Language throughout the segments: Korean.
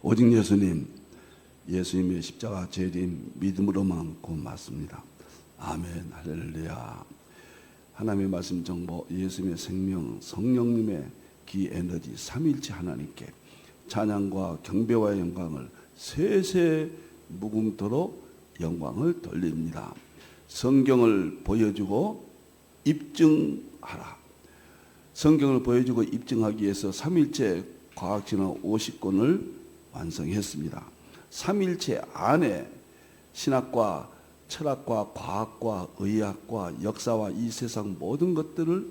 오직 예수님, 예수님의 십자가 재림 믿음으로만 고맙습니다. 아멘, 할렐루야. 하나님의 말씀 정보, 예수님의 생명, 성령님의 기 에너지, 삼위일체 하나님께 찬양과 경배와 영광을 세세 무궁토록 영광을 돌립니다. 성경을 보여주고 입증하라. 성경을 보여주고 입증하기 위해서 삼위일체 과학진화 50권을 완성했습니다. 삼위일체 안에 신학과, 철학과, 과학과, 의학과, 역사와 이 세상 모든 것들을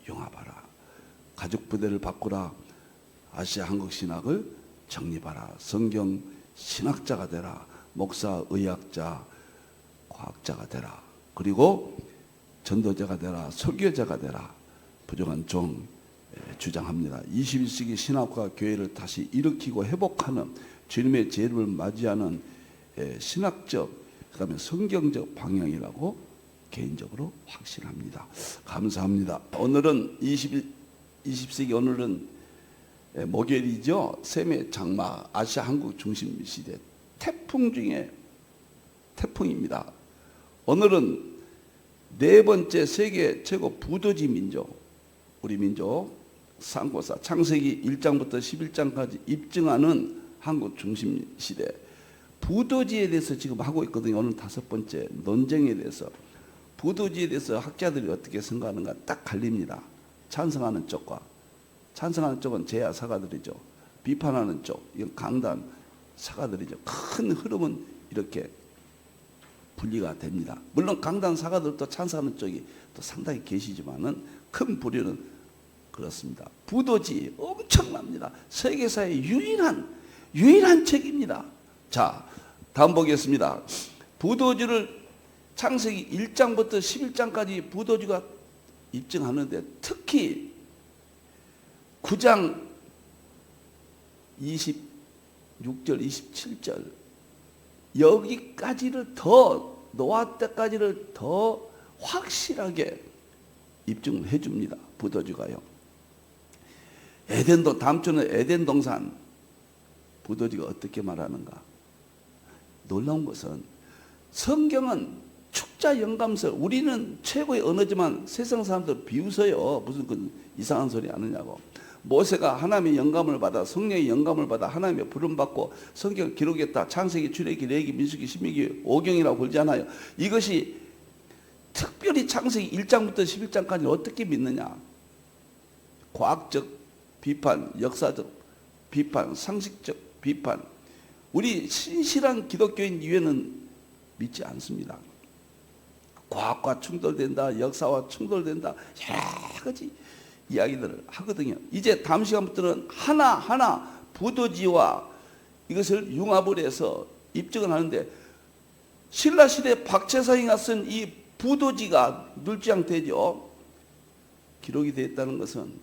융합하라. 가족 부대를 바꾸라. 아시아 한국 신학을 정립하라. 성경 신학자가 되라. 목사, 의학자, 과학자가 되라. 그리고 전도자가 되라. 설교자가 되라. 부족한 종 주장합니다. 21세기 신학과 교회를 다시 일으키고 회복하는 주님의 재림을 맞이하는 신학적, 그다음에 성경적 방향이라고 개인적으로 확신합니다. 감사합니다. 오늘은 20세기 오늘은 목요일이죠. 셈의 장마, 아시아 한국 중심 시대 태풍 중에 태풍입니다. 오늘은 네 번째 세계 최고 부도지 민족, 우리 민족 상고사 창세기 1장부터 11장까지 입증하는 한국 중심 시대 부도지에 대해서 지금 하고 있거든요. 오늘 다섯 번째 논쟁에 대해서. 부도지에 대해서 학자들이 어떻게 생각하는가 딱 갈립니다. 찬성하는 쪽과, 찬성하는 쪽은 제야 사가들이죠. 비판하는 쪽, 이건 강단 사가들이죠. 큰 흐름은 이렇게 분리가 됩니다. 물론 강단 사가들도 찬성하는 쪽이 또 상당히 계시지만은 큰 부류는 그렇습니다. 부도지 엄청납니다. 세계사의 유일한 책입니다. 자, 다음 보겠습니다. 부도지를 창세기 1장부터 11장까지 부도지가 입증하는데 특히 9장 26절, 27절 여기까지를 더 노아 때까지를 더 확실하게 입증을 해줍니다. 부도지가요. 에덴도 다음 주는 에덴 동산 부도지가 어떻게 말하는가. 놀라운 것은 성경은 축자 영감설, 우리는 최고의 언어지만 세상 사람들 비웃어요. 무슨 그 이상한 소리 하느냐고. 모세가 하나님의 영감을 받아, 성령의 영감을 받아 하나님의 부름받고 성경을 기록했다. 창세기, 출애기, 레위기, 민수기, 신명기, 오경이라고 그러잖아요. 이것이 특별히 창세기 1장부터 11장까지 어떻게 믿느냐. 과학적 비판, 역사적 비판, 상식적 비판. 우리 신실한 기독교인 이외에는 믿지 않습니다. 과학과 충돌된다, 역사와 충돌된다, 여러 가지 이야기들을 하거든요. 이제 다음 시간부터는 하나하나 부도지와 이것을 융합을 해서 입증을 하는데, 신라시대 박채사이가 쓴 이 부도지가 눌지앙되죠. 기록이 되었다는 것은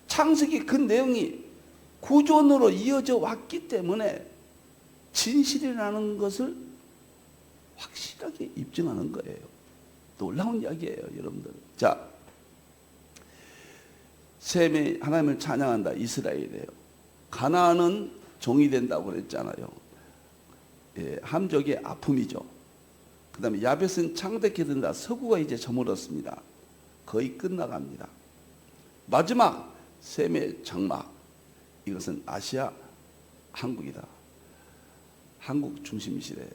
창세기 그 내용이 구존으로 이어져 왔기 때문에 진실이라는 것을 확실하게 입증하는 거예요. 놀라운 이야기예요, 여러분들. 자, 셈이 하나님을 찬양한다. 이스라엘이에요. 가나안은 종이 된다고 그랬잖아요. 예, 함족의 아픔이죠. 그 다음에 야벳은 창대케 된다. 서구가 이제 저물었습니다. 거의 끝나갑니다. 마지막 셈의 장막, 이것은 아시아 한국이다. 한국 중심 시대.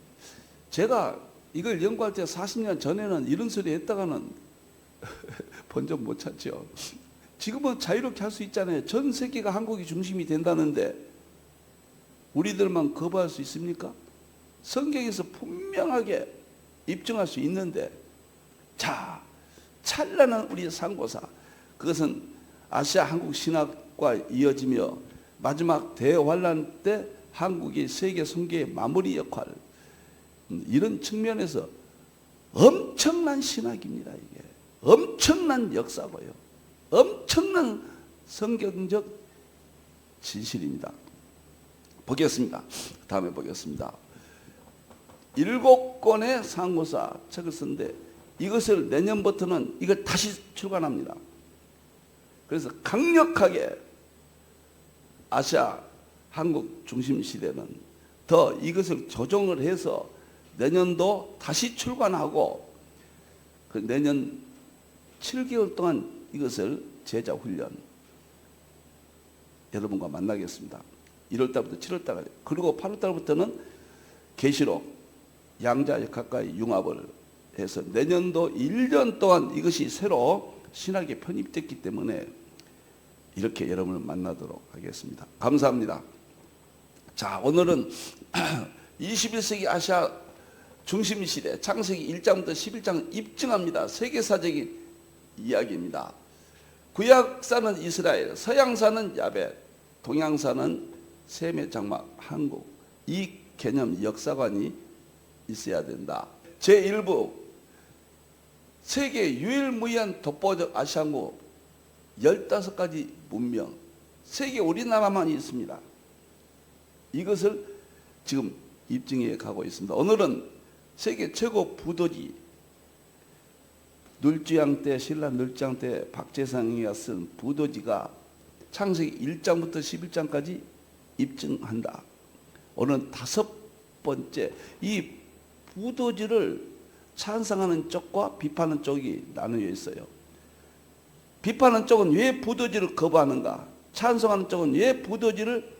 제가 이걸 연구할 때 40년 전에는 이런 소리 했다가는 본 적 못 찾죠. 지금은 자유롭게 할 수 있잖아요. 전 세계가 한국이 중심이 된다는데 우리들만 거부할 수 있습니까? 성경에서 분명하게 입증할 수 있는데, 자, 찬란한 우리 상고사, 그것은 아시아 한국 신학과 이어지며 마지막 대환란 때 한국이 세계 선교의 마무리 역할, 이런 측면에서 엄청난 신학입니다. 이게 엄청난 역사고요, 엄청난 성경적 진실입니다. 보겠습니다. 다음에 보겠습니다. 7권의 상고사 책을 썼는데 이것을 내년부터는 이걸 다시 출간합니다. 그래서 강력하게 아시아 한국 중심 시대는 더 이것을 조정을 해서 내년도 다시 출간하고 그 내년 7개월 동안 이것을 제자 훈련 여러분과 만나겠습니다. 1월 달부터 7월 달까지. 그리고 8월 달부터는 계시록 양자역학과의 융합을 해서 내년도 1년 동안 이것이 새로 신학에 편입됐기 때문에 이렇게 여러분을 만나도록 하겠습니다. 감사합니다. 자, 오늘은 21세기 아시아 중심 시대 창세기 1장부터 11장 입증합니다. 세계사적인 이야기입니다. 구약사는 이스라엘, 서양사는 야벳, 동양사는 셈의 장막 한국. 이 개념 역사관이 있어야 된다. 제1부 세계 유일무이한 독보적 아시아국 15가지 문명, 세계 우리나라만 있습니다. 이것을 지금 입증해 가고 있습니다. 오늘은 세계 최고 부도지 눌지양 때, 신라 눌지양 때 박재상이가 쓴 부도지가 창세기 1장부터 11장까지 입증한다. 오늘 5번째, 이 부도지를 찬성하는 쪽과 비판하는 쪽이 나누어 있어요. 비판하는 쪽은 왜 부도지를 거부하는가? 찬성하는 쪽은 왜 부도지를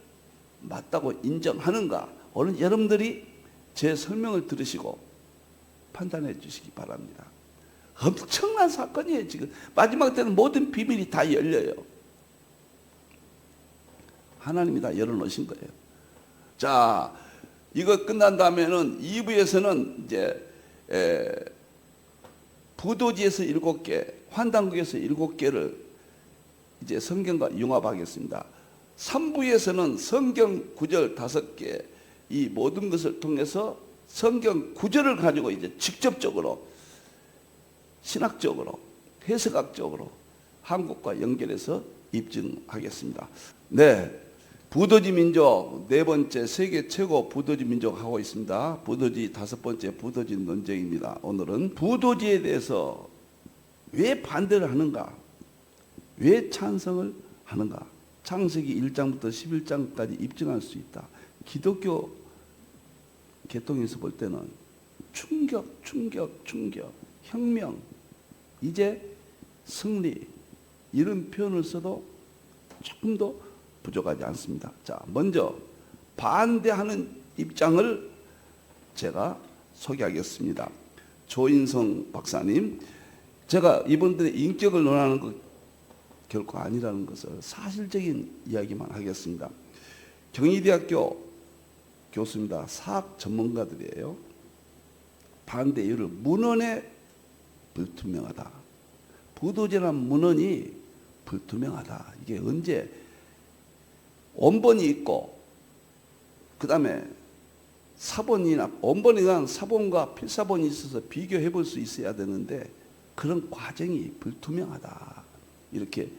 맞다고 인정하는가? 오늘 여러분들이 제 설명을 들으시고 판단해 주시기 바랍니다. 엄청난 사건이에요. 지금 마지막 때는 모든 비밀이 다 열려요. 하나님이 다 열어놓으신 거예요. 자, 이거 끝난 다음에는 2부에서는 이제 부도지에서 7개, 환단국에서 7개를 이제 성경과 융합하겠습니다. 3부에서는 성경 구절 5개, 이 모든 것을 통해서 성경 구절을 가지고 이제 직접적으로 신학적으로 해석학적으로 한국과 연결해서 입증하겠습니다. 네, 부도지 민족 4번째 세계 최고 부도지 민족 하고 있습니다. 부도지 5번째 부도지 논쟁입니다. 오늘은 부도지에 대해서 왜 반대를 하는가? 왜 찬성을 하는가? 창세기 1장부터 11장까지 입증할 수 있다. 기독교 계통에서 볼 때는 충격, 혁명, 이제 승리 이런 표현을 써도 조금 더 부족하지 않습니다. 자, 먼저 반대하는 입장을 제가 소개하겠습니다. 조인성 박사님, 제가 이분들의 인격을 논하는 것 결코 아니라는 것을 사실적인 이야기만 하겠습니다. 경희대학교 교수입니다. 사학 전문가들이에요. 반대 이유를 문헌에 불투명하다. 부도지란 문헌이 불투명하다. 이게 언제 원본이 있고 그 다음에 사본이나 원본이나 사본과 필사본이 있어서 비교해 볼 수 있어야 되는데 그런 과정이 불투명하다. 이렇게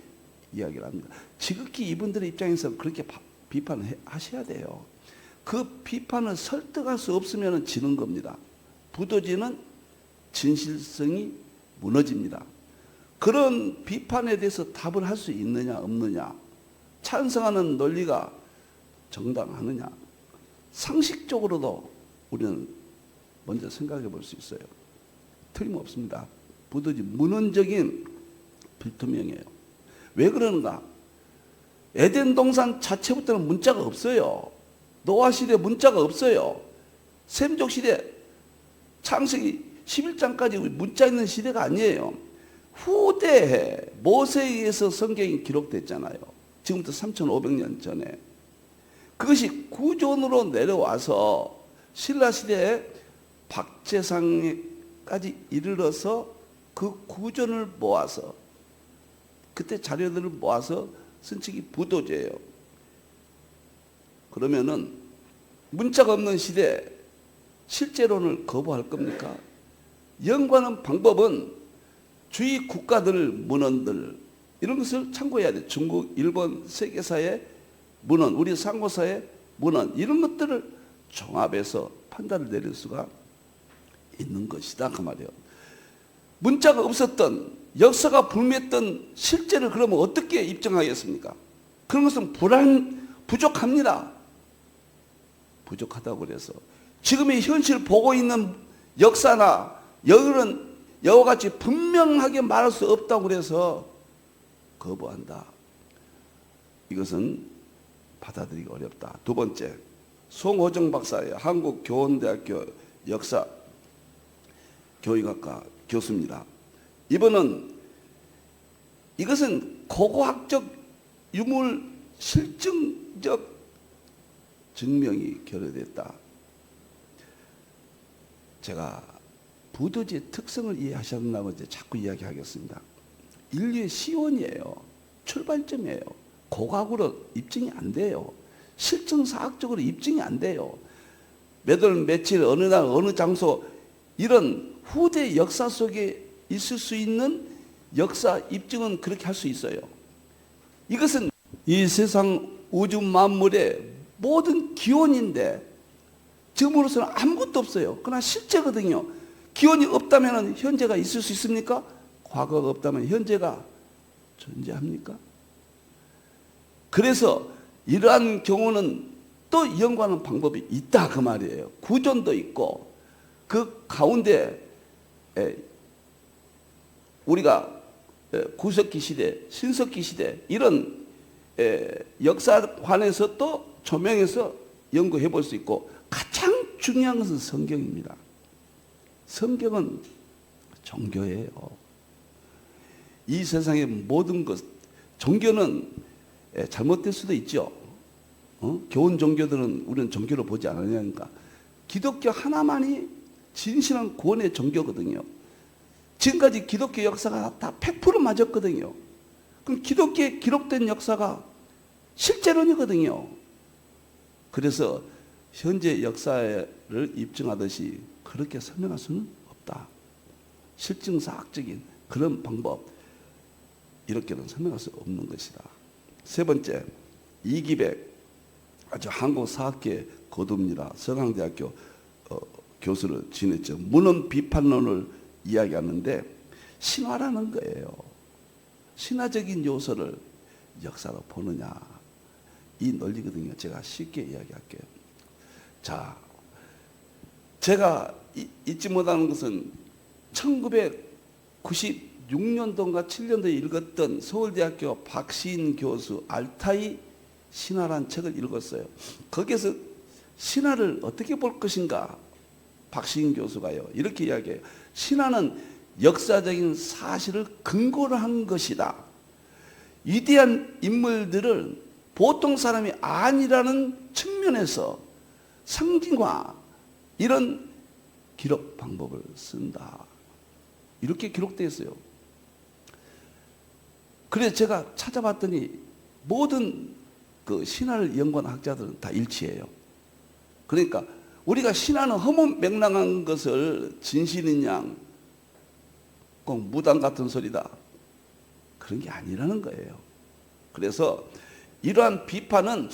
이야기를 합니다. 지극히 이분들의 입장에서 그렇게 비판을 하셔야 돼요. 그 비판을 설득할 수 없으면 지는 겁니다. 부도지는 진실성이 무너집니다. 그런 비판에 대해서 답을 할 수 있느냐 없느냐, 찬성하는 논리가 정당하느냐, 상식적으로도 우리는 먼저 생각해 볼 수 있어요. 틀림없습니다. 부도지 문헌적인 불투명해요. 왜 그러는가? 에덴 동산 자체부터는 문자가 없어요. 노아 시대 문자가 없어요. 셈족 시대 창세기 11장까지 문자 있는 시대가 아니에요. 후대에 모세에 의해서 성경이 기록됐잖아요. 지금부터 3,500년 전에. 그것이 구존으로 내려와서 신라 시대에 박재상까지 이르러서 그 구존을 모아서 그때 자료들을 모아서 쓴 책이 부도지예요. 그러면은 문자가 없는 시대 실제론을 거부할 겁니까? 연구하는 방법은 주위 국가들 문헌들 이런 것을 참고해야 돼. 중국, 일본, 세계사의 문헌, 우리 상고사의 문헌 이런 것들을 종합해서 판단을 내릴 수가 있는 것이다 그 말이에요. 문자가 없었던 역사가 불미했던 실제를 그러면 어떻게 입증하겠습니까? 그런 것은 부족합니다. 부족하다고 그래서 지금의 현실을 보고 있는 역사나 여기는 여와 같이 분명하게 말할 수 없다고 그래서 거부한다. 이것은 받아들이기 어렵다. 두 번째, 송호정 박사의 한국교원대학교 역사 교육학과 교수입니다. 이것은 고고학적 유물 실증적 증명이 결여됐다. 제가 부도지의 특성을 이해하셨나고 자꾸 이야기하겠습니다. 인류의 시원이에요. 출발점이에요. 고각으로 입증이 안 돼요. 실증사학적으로 입증이 안 돼요. 몇 월 며칠 어느 날 어느 장소 이런 후대 역사 속에 있을 수 있는 역사 입증은 그렇게 할 수 있어요. 이것은 이 세상 우주 만물의 모든 기원인데 지금으로서는 아무것도 없어요. 그러나 실제거든요. 기원이 없다면 현재가 있을 수 있습니까? 과거가 없다면 현재가 존재합니까? 그래서 이러한 경우는 또 연구하는 방법이 있다 그 말이에요. 구존도 있고 그 가운데 우리가 구석기 시대, 신석기 시대 이런 역사관에서 또 조명해서 연구해 볼 수 있고 가장 중요한 것은 성경입니다. 성경은 종교예요. 이 세상의 모든 것, 종교는 잘못될 수도 있죠. 교훈 종교들은 우리는 종교로 보지 않으니까. 기독교 하나만이 진실한 구원의 종교거든요. 지금까지 기독교 역사가 다 100% 맞았거든요. 그럼 기독교에 기록된 역사가 실제론이거든요. 그래서 현재 역사를 입증하듯이 그렇게 설명할 수는 없다. 실증사학적인 그런 방법 이렇게는 설명할 수 없는 것이다. 세 번째, 이기백 아주 한국 사학계 거두입니다. 서강대학교 교수를 지냈죠. 문헌 비판론을 이야기하는데 신화라는 거예요. 신화적인 요소를 역사로 보느냐 이 논리거든요. 제가 쉽게 이야기할게요. 자, 제가 잊지 못하는 것은 1996년도인가 7년도에 읽었던 서울대학교 박시인 교수 알타이 신화란 책을 읽었어요. 거기에서 신화를 어떻게 볼 것인가 박시인 교수가요 이렇게 이야기해요. 신화는 역사적인 사실을 근거로 한 것이다. 위대한 인물들을 보통 사람이 아니라는 측면에서 상징화 이런 기록 방법을 쓴다. 이렇게 기록되어 있어요. 그래서 제가 찾아봤더니 모든 그 신화를 연구한 학자들은 다 일치해요. 그러니까 우리가 신화는 허무맹랑한 것을 진실인 양 꼭 무당 같은 소리다. 그런 게 아니라는 거예요. 그래서 이러한 비판은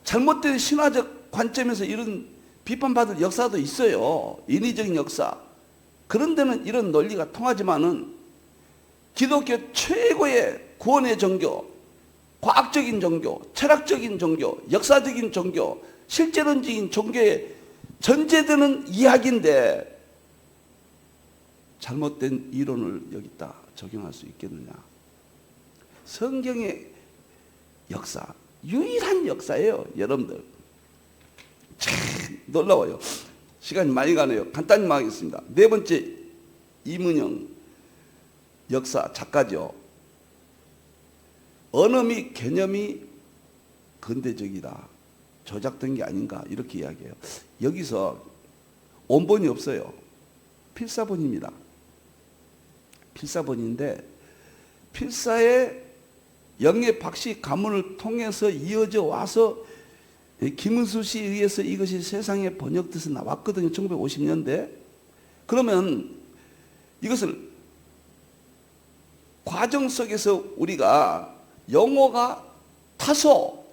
잘못된 신화적 관점에서 이런 비판받을 역사도 있어요. 인위적인 역사. 그런 데는 이런 논리가 통하지만은 기독교 최고의 구원의 종교, 과학적인 종교, 철학적인 종교, 역사적인 종교, 실제론적인 종교에 전제되는 이야기인데 잘못된 이론을 여기다 적용할 수 있겠느냐. 성경의 역사, 유일한 역사예요. 여러분들 참 놀라워요. 시간이 많이 가네요. 간단히 말하겠습니다. 네 번째, 이문영 역사 작가죠. 언어 및 개념이 근대적이다. 조작된 게 아닌가 이렇게 이야기해요. 여기서 원본이 없어요. 필사본입니다. 필사본인데 필사의 영예 박씨 가문을 통해서 이어져 와서 김은수 씨에 의해서 이것이 세상에 번역돼서 나왔거든요. 1950년대. 그러면 이것을 과정 속에서 우리가 영어가 타서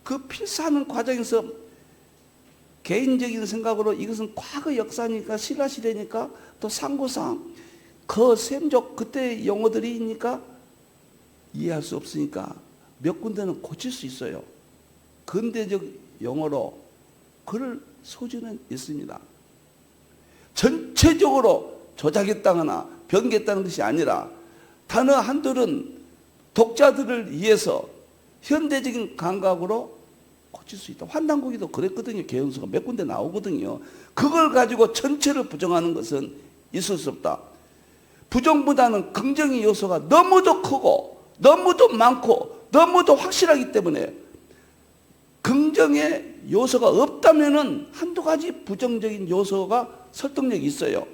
그 필사하는 과정에서 개인적인 생각으로 이것은 과거 역사니까 신라시대니까 또 상고상 그 셈족 그때 영어들이니까 이해할 수 없으니까 몇 군데는 고칠 수 있어요. 근대적 영어로 그럴 소지는 있습니다. 전체적으로 조작했다거나 변개했다는 것이 아니라 단어 한둘은 독자들을 위해서 현대적인 감각으로 고칠 수 있다. 환단고기도 그랬거든요. 개연수가 몇 군데 나오거든요. 그걸 가지고 전체를 부정하는 것은 있을 수 없다. 부정보다는 긍정의 요소가 너무도 크고 너무도 많고 너무도 확실하기 때문에 긍정의 요소가 없다면은 한두 가지 부정적인 요소가 설득력이 있어요.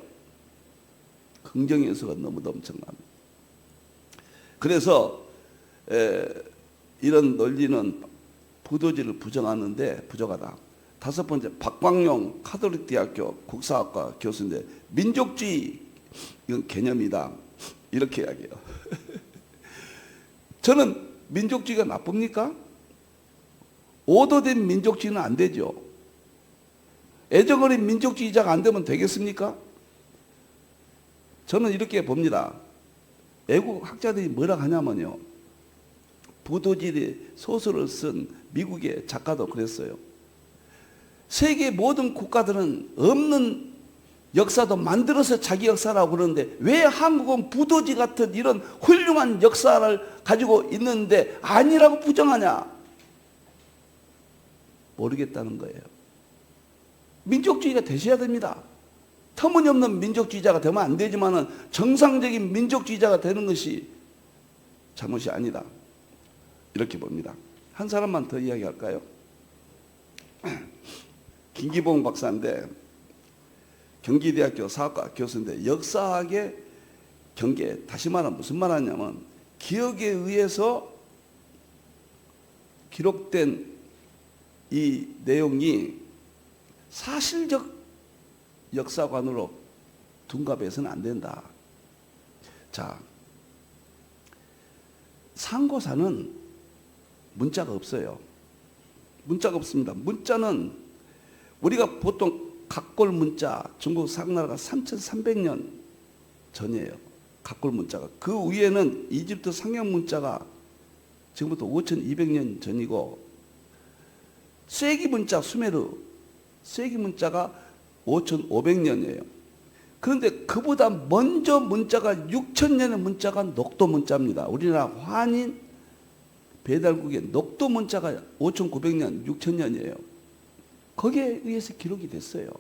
긍정의 요소가 너무 넘쳐납니다. 그래서 이런 논리는 부도지를 부정하는데 부족하다. 다섯 번째, 박광용 카톨릭대학교 국사학과 교수인데 민족주의 이건 개념이다. 이렇게 이야기해요. 저는 민족주의가 나쁩니까? 오도된 민족주의는 안 되죠. 애정어린 민족주의자가 안 되면 되겠습니까? 저는 이렇게 봅니다. 외국 학자들이 뭐라 하냐면요. 부도질의 소설을 쓴 미국의 작가도 그랬어요. 세계 모든 국가들은 없는 역사도 만들어서 자기 역사라고 그러는데 왜 한국은 부도지 같은 이런 훌륭한 역사를 가지고 있는데 아니라고 부정하냐? 모르겠다는 거예요. 민족주의가 되셔야 됩니다. 터무니없는 민족주의자가 되면 안 되지만 정상적인 민족주의자가 되는 것이 잘못이 아니다. 이렇게 봅니다. 한 사람만 더 이야기할까요? 김기봉 박사인데 경기대학교 사학과 교수인데 역사학의 경계, 다시 말하면 무슨 말 하냐면 기억에 의해서 기록된 이 내용이 사실적 역사관으로 둔갑해서는 안 된다. 자, 상고사는 문자가 없어요. 문자가 없습니다. 문자는 우리가 보통 각골 문자, 중국 상나라가 3300년 전이에요. 각골 문자가. 그 위에는 이집트 상형 문자가 지금부터 5200년 전이고 쇠기 문자, 수메르 쇠기 문자가 5500년이에요. 그런데 그보다 먼저 문자가 6000년의 문자가 녹도 문자입니다. 우리나라 환인 배달국의 녹도 문자가 5900년, 6000년이에요. 거기에 의해서 기록이 됐어요.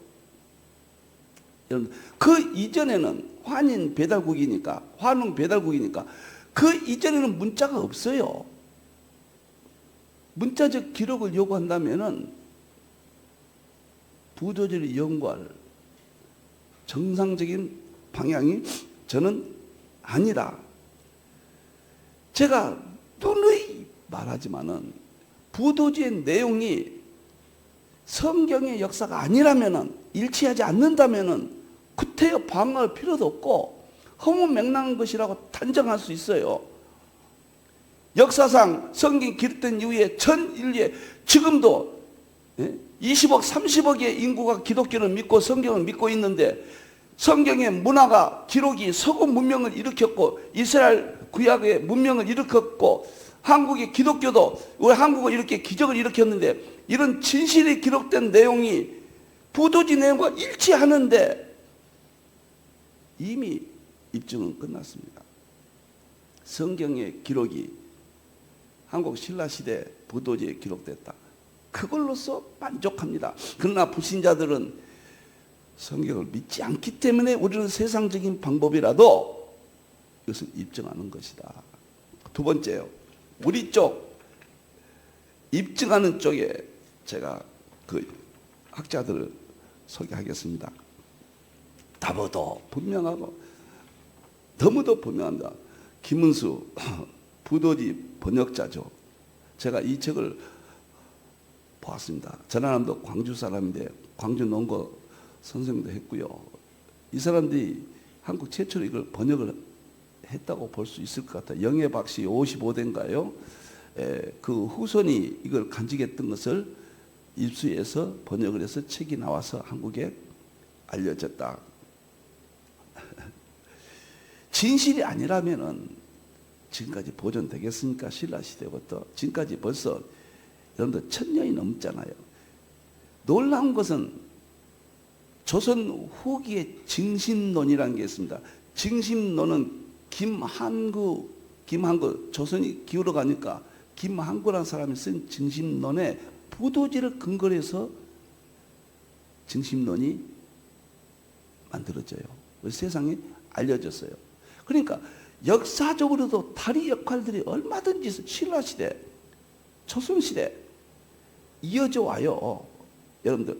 여러분, 그 이전에는 환인 배달국이니까, 환웅 배달국이니까 그 이전에는 문자가 없어요. 문자적 기록을 요구한다면은 부도지를 연구할 정상적인 방향이 저는 아니다. 제가 누누이 말하지만은 부도지의 내용이 성경의 역사가 아니라면은 일치하지 않는다면은 구태여 방어할 필요도 없고 허무맹랑한 것이라고 단정할 수 있어요. 역사상 성경이 기록된 이후에 전 인류에 지금도 20억, 30억의 인구가 기독교를 믿고 성경을 믿고 있는데 성경의 문화가 기록이 서구 문명을 일으켰고 이스라엘 구약의 문명을 일으켰고 한국의 기독교도 우리 한국을 이렇게 기적을 일으켰는데 이런 진실이 기록된 내용이 부도지 내용과 일치하는데 이미 입증은 끝났습니다. 성경의 기록이 한국 신라시대 부도지에 기록됐다. 그걸로서 만족합니다. 그러나 불신자들은 성경을 믿지 않기 때문에 우리는 세상적인 방법이라도 이것을 입증하는 것이다. 두 번째요. 우리 쪽 입증하는 쪽에 제가 그 학자들을 소개하겠습니다. 답도 분명하고 너무도 분명합니다. 김은수 부도지 번역자죠. 제가 이 책을 보았습니다. 전라남도 광주 사람인데 광주 농고 선생도 했고요. 이 사람들이 한국 최초로 이걸 번역을 했다고 볼 수 있을 것 같아요. 영애박 씨 55대인가요? 그 후손이 이걸 간직했던 것을 입수해서 번역을 해서 책이 나와서 한국에 알려졌다. 진실이 아니라면은 지금까지 보존되겠습니까? 신라시대부터 지금까지 벌써 여러분들 1000년이 넘잖아요. 놀라운 것은 조선 후기의 징신론이라는 게 있습니다. 징신론은 김한구 조선이 기울어 가니까 김한구라는 사람이 쓴 징신론에 부도지를 근거로 해서 징신론이 만들어져요. 세상에 알려졌어요. 그러니까 역사적으로도 다리 역할들이 얼마든지 신라시대, 조선시대 이어져 와요. 여러분들,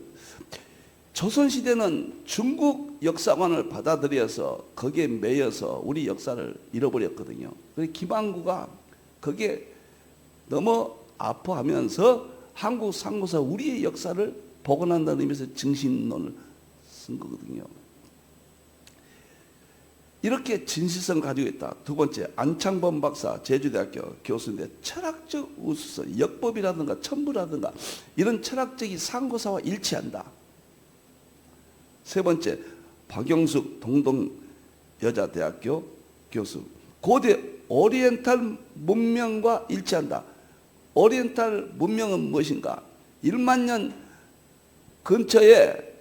조선시대는 중국 역사관을 받아들여서 거기에 매여서 우리 역사를 잃어버렸거든요. 그래서 김한구가 거기에 너무 아파하면서 한국 상고사 우리의 역사를 복원한다는 의미에서 정신론을 쓴 거거든요. 이렇게 진실성 가지고 있다. 두 번째, 안창범 박사 제주대학교 교수인데 철학적 우수성, 역법이라든가 천부라든가 이런 철학적인 상고사와 일치한다. 세 번째, 박영숙 동동여자대학교 교수, 고대 오리엔탈 문명과 일치한다. 오리엔탈 문명은 무엇인가? 1만 년 근처에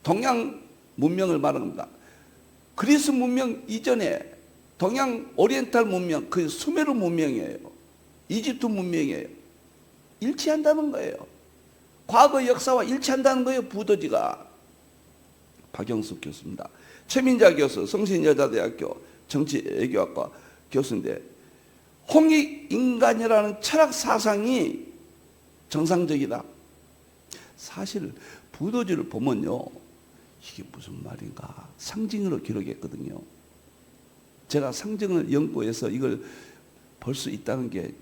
동양 문명을 말합니다. 그리스 문명 이전에 동양 오리엔탈 문명, 그 수메르 문명이에요. 이집트 문명이에요. 일치한다는 거예요. 과거 역사와 일치한다는 거예요, 부도지가. 박영숙 교수입니다. 최민자 교수, 성신여자대학교 정치외교학과 교수인데 홍익인간이라는 철학 사상이 정상적이다. 사실 부도지를 보면요, 이게 무슨 말인가 상징으로 기록했거든요. 제가 상징을 연구해서 이걸 볼 수 있다는 게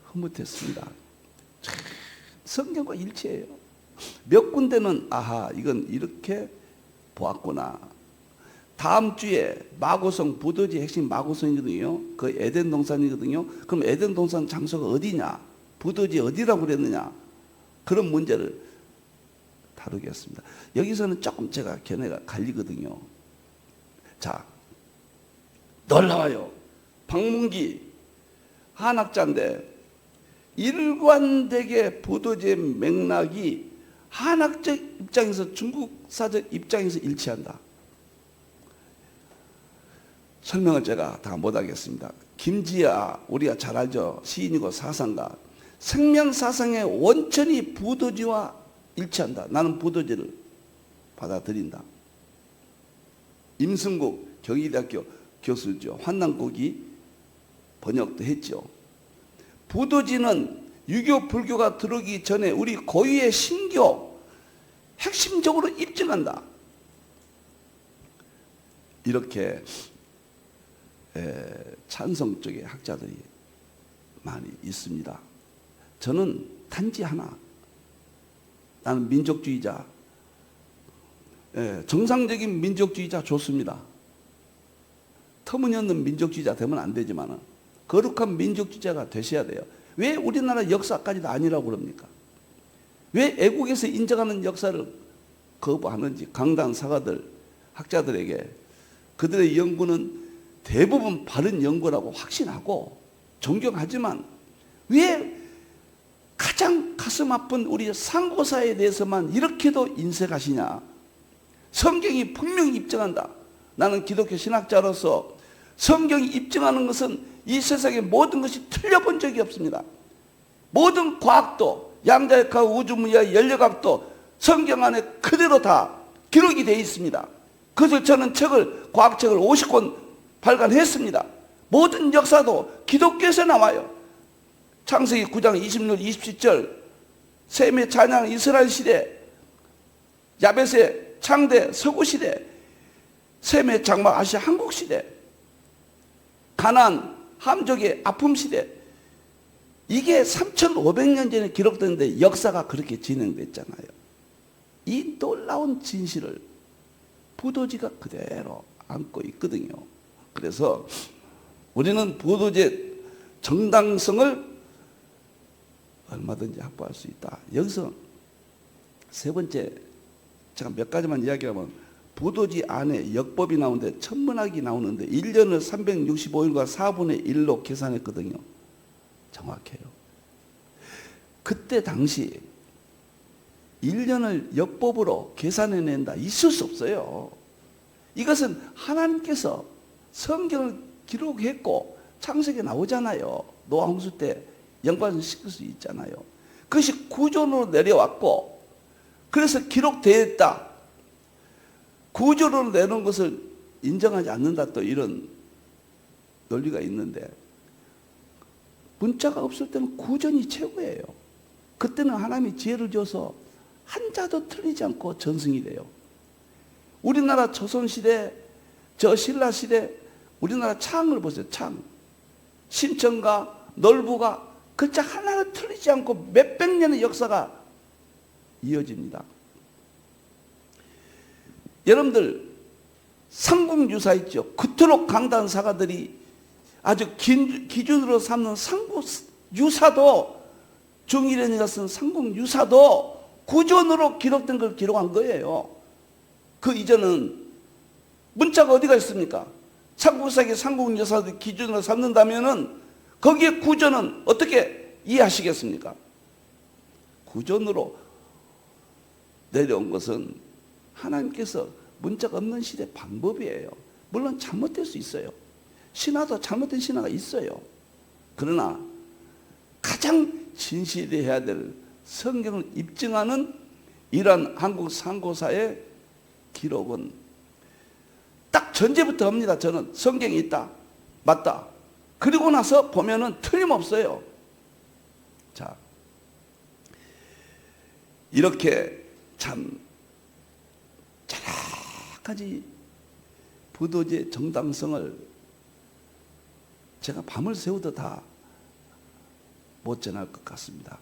흐뭇했습니다. 성경과 일치해요. 몇 군데는 아하, 이건 이렇게 보았구나. 다음 주에 마고성, 부도지 핵심 마고성이거든요. 그 에덴 동산이거든요. 그럼 에덴 동산 장소가 어디냐? 부도지 어디라고 그랬느냐? 그런 문제를 다루겠습니다. 여기서는 조금 제가 견해가 갈리거든요. 자, 놀라워요. 박문기 한학자인데 일관되게 부도지의 맥락이 한학적 입장에서 중국사적 입장에서 일치한다. 설명을 제가 다 못하겠습니다. 김지아, 우리가 잘 알죠. 시인이고 사상가. 생명사상의 원천이 부도지와 일치한다. 나는 부도지를 받아들인다. 임승국 경희대학교 교수죠. 환난국이 번역도 했죠. 부도지는 유교 불교가 들어오기 전에 우리 고유의 신교 핵심적으로 입증한다. 이렇게 찬성 쪽의 학자들이 많이 있습니다. 저는 단지 하나, 나는 민족주의자, 정상적인 민족주의자 좋습니다. 터무니없는 민족주의자 되면 안 되지만 거룩한 민족주의자가 되셔야 돼요. 왜 우리나라 역사까지도 아니라고 그럽니까? 왜 애국에서 인정하는 역사를 거부하는지 강단 사가들, 학자들에게 그들의 연구는 대부분 바른 연구라고 확신하고 존경하지만 왜 가장 가슴 아픈 우리 상고사에 대해서만 이렇게도 인색하시냐? 성경이 분명히 입증한다. 나는 기독교 신학자로서 성경이 입증하는 것은 이 세상의 모든 것이 틀려본 적이 없습니다. 모든 과학도, 양자역학, 우주문야, 연력학도 성경 안에 그대로 다 기록이 되어 있습니다. 그래서 저는 과학책을 50권 발간했습니다. 모든 역사도 기독교에서 나와요. 창세기 9장 26절 27절, 셈의 찬양 이스라엘 시대, 야벳의 창대 서구 시대, 셈의 장막 아시아 한국 시대, 가나안 함족의 아픔 시대, 이게 3,500년 전에 기록됐는데 역사가 그렇게 진행됐잖아요. 이 놀라운 진실을 부도지가 그대로 안고 있거든요. 그래서 우리는 부도지의 정당성을 얼마든지 확보할 수 있다. 여기서 세 번째, 제가 몇 가지만 이야기하면 부도지 안에 역법이 나오는데 천문학이 나오는데 1년을 365일과 4분의 1로 계산했거든요. 정확해요. 그때 당시 1년을 역법으로 계산해낸다. 있을 수 없어요. 이것은 하나님께서 성경을 기록했고 창세기에 나오잖아요. 노아 홍수 때 영광을 시킬 수 있잖아요. 그것이 구조로 내려왔고 그래서 기록되어 있다. 구조로 내놓은 것을 인정하지 않는다. 또 이런 논리가 있는데 문자가 없을 때는 구전이 최고예요. 그때는 하나님이 지혜를 줘서 한자도 틀리지 않고 전승이 돼요. 우리나라 조선시대, 저 신라시대, 우리나라 창을 보세요. 창. 신천가, 놀부가 글자 하나를 틀리지 않고 몇백 년의 역사가 이어집니다. 여러분들 삼국유사 있죠. 그토록 강다한 사가들이 아주 기준으로 삼는 삼국유사도 중일연이가 쓴 삼국유사도 구전으로 기록된 걸 기록한 거예요. 그 이전은 문자가 어디가 있습니까? 삼국사기 삼국유사도 기준으로 삼는다면은 거기에 구전은 어떻게 이해하시겠습니까? 구전으로 내려온 것은 하나님께서 문자가 없는 시대 방법이에요. 물론 잘못될 수 있어요. 신화도 잘못된 신화가 있어요. 그러나 가장 진실해야 될 성경을 입증하는 이러한 한국 상고사의 기록은 딱 전제부터 합니다. 저는 성경이 있다. 맞다. 그리고 나서 보면은 틀림없어요. 자, 이렇게 참 여러 가지 부도지의 정당성을 제가 밤을 새우도 다 못 전할 것 같습니다.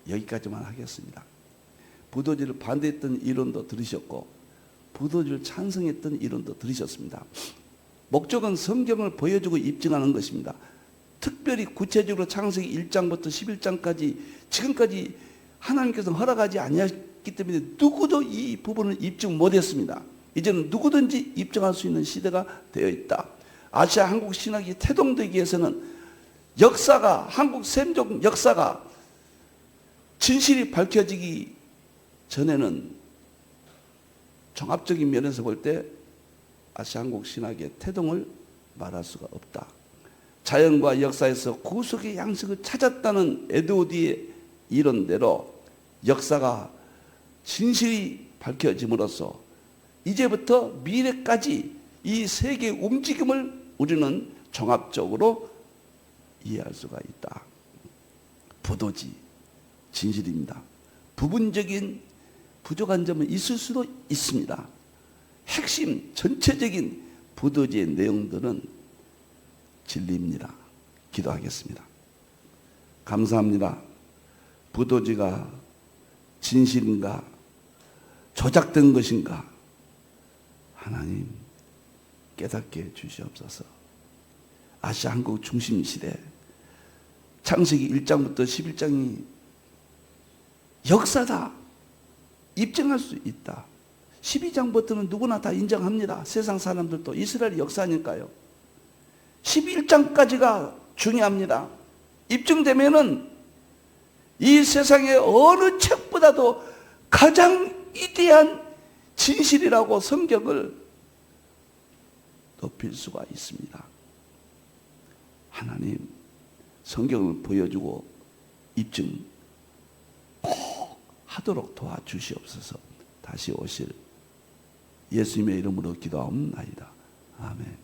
여기까지만 하겠습니다. 부도지를 반대했던 이론도 들으셨고 부도지를 찬성했던 이론도 들으셨습니다. 목적은 성경을 보여주고 입증하는 것입니다. 특별히 구체적으로 창세기 1장부터 11장까지 지금까지 하나님께서 허락하지 아니했기 때문에 누구도 이 부분을 입증 못했습니다. 이제는 누구든지 입증할 수 있는 시대가 되어 있다. 아시아 한국 신학이 태동되기 위해서는 역사가 한국 샘족 역사가 진실이 밝혀지기 전에는 종합적인 면에서 볼 때 아시아 한국 신학의 태동을 말할 수가 없다. 자연과 역사에서 구속의 양식을 찾았다는 에드워드의 이론대로 역사가 진실이 밝혀짐으로써 이제부터 미래까지 이 세계의 움직임을 우리는 종합적으로 이해할 수가 있다. 부도지 진실입니다. 부분적인 부족한 점은 있을 수도 있습니다. 핵심 전체적인 부도지의 내용들은 진리입니다. 기도하겠습니다. 감사합니다. 부도지가 진실인가 조작된 것인가 하나님 깨닫게 해 주시옵소서. 아시아 한국 중심 시대 창세기 1장부터 11장이 역사다. 입증할 수 있다. 12장부터는 누구나 다 인정합니다. 세상 사람들도 이스라엘 역사니까요. 11장까지가 중요합니다. 입증되면은 이 세상의 어느 책보다도 가장 위대한 진실이라고 성경을 높일 수가 있습니다. 하나님 성경을 보여주고 입증 꼭 하도록 도와주시옵소서. 다시 오실 예수님의 이름으로 기도하옵나이다. 아멘.